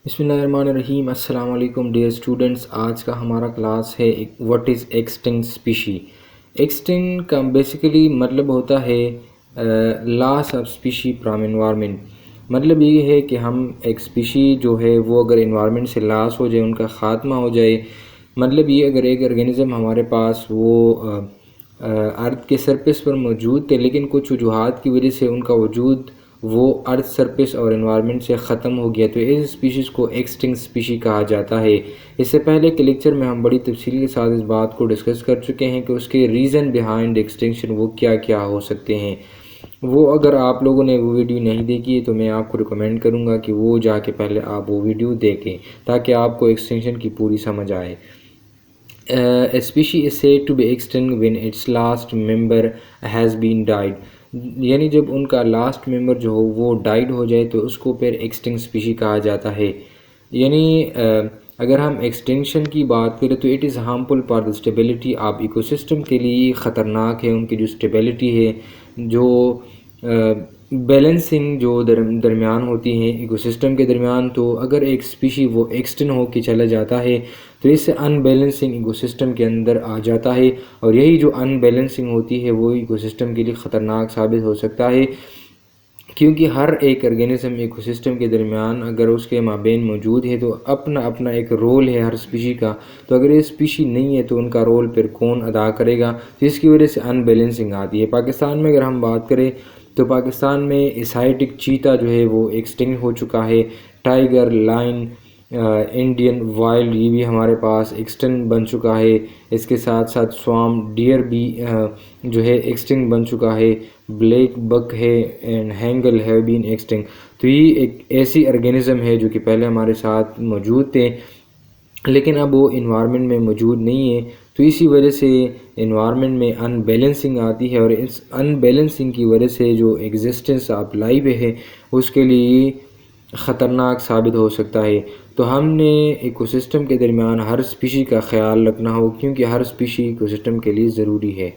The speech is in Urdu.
بسم اللہ الرحمن الرحیم۔ السلام علیکم ڈیئر اسٹوڈنٹس، آج کا ہمارا کلاس ہے what is extinct species. Extinct کا بیسیکلی مطلب ہوتا ہے لاس آف اسپیشی فرام انوائرمنٹ۔ مطلب یہ ہے کہ ہم ایک اسپیشی جو ہے وہ اگر انوائرمنٹ سے لاس ہو جائے، ان کا خاتمہ ہو جائے، مطلب یہ اگر ایک ارگینزم ہمارے پاس وہ ارتھ کے سرفیس پر موجود تھے لیکن کچھ وجوہات کی وجہ سے ان کا وجود وہ ارتھ سرفیس اور انوائرمنٹ سے ختم ہو گیا، تو اس اسپیشیز کو ایکسٹنکٹ اسپیشی کہا جاتا ہے۔ اس سے پہلے کے لیکچر میں ہم بڑی تفصیل کے ساتھ اس بات کو ڈسکس کر چکے ہیں کہ اس کے ریزن بیہائنڈ ایکسٹنکشن وہ کیا کیا ہو سکتے ہیں۔ وہ اگر آپ لوگوں نے وہ ویڈیو نہیں دیکھی ہے تو میں آپ کو ریکمینڈ کروں گا کہ وہ جا کے پہلے آپ وہ ویڈیو دیکھیں تاکہ آپ کو ایکسٹنکشن کی پوری سمجھ آئے۔ A species is said to be extinct when its last member has been died۔ یعنی جب ان کا لاسٹ ممبر جو ہو وہ ڈائیڈ ہو جائے تو اس کو پھر ایکسٹنکٹ اسپیشی کہا جاتا ہے۔ یعنی اگر ہم ایکسٹنکشن کی بات کریں تو it is harmful for the stability of ecosystem, کے لیے خطرناک ہے، ان کی جو اسٹیبلٹی ہے، جو بیلنسنگ جو درمیان ہوتی ہیں ایکو سسٹم کے درمیان، تو اگر ایک اسپیشی وہ ایکسٹنکٹ ہو کے چلا جاتا ہے تو اس سے ان بیلنسنگ ایکو سسٹم کے اندر آ جاتا ہے، اور یہی جو ان بیلنسنگ ہوتی ہے وہ ایکو سسٹم کے لیے خطرناک ثابت ہو سکتا ہے، کیونکہ ہر ایک ارگینزم ایکو سسٹم کے درمیان اگر اس کے مابین موجود ہے تو اپنا اپنا ایک رول ہے ہر اسپیشی کا، تو اگر یہ اسپیشی نہیں ہے تو ان کا رول پھر کون ادا کرے گا، تو اس کی وجہ سے ان بیلنسنگ آتی ہے۔ پاکستان میں اگر ہم بات کریں تو پاکستان میں ایسائیٹک چیتا جو ہے وہ ایکسٹنکٹ ہو چکا ہے، ٹائیگر، لائن، انڈین وائلڈ یہ بھی ہمارے پاس ایکسٹنکٹ بن چکا ہے، اس کے ساتھ ساتھ سوام ڈیئر بھی جو ہے ایکسٹنکٹ بن چکا ہے، بلیک بک ہے اینڈ ہینگل ہیو بین ایکسٹنکٹ۔ تو یہ ایک ایسی ارگینزم ہے جو کہ پہلے ہمارے ساتھ موجود تھے لیکن اب وہ انوائرمنٹ میں موجود نہیں ہے، تو اسی وجہ سے انوائرمنٹ میں ان بیلنسنگ آتی ہے، اور اس ان بیلنسنگ کی وجہ سے جو ایگزسٹنس آف لائف ہے اس کے لیے خطرناک ثابت ہو سکتا ہے۔ تو ہم نے ایکو سسٹم کے درمیان ہر اسپیشی کا خیال رکھنا ہو، کیونکہ ہر اسپیشی ایکو سسٹم کے لیے ضروری ہے۔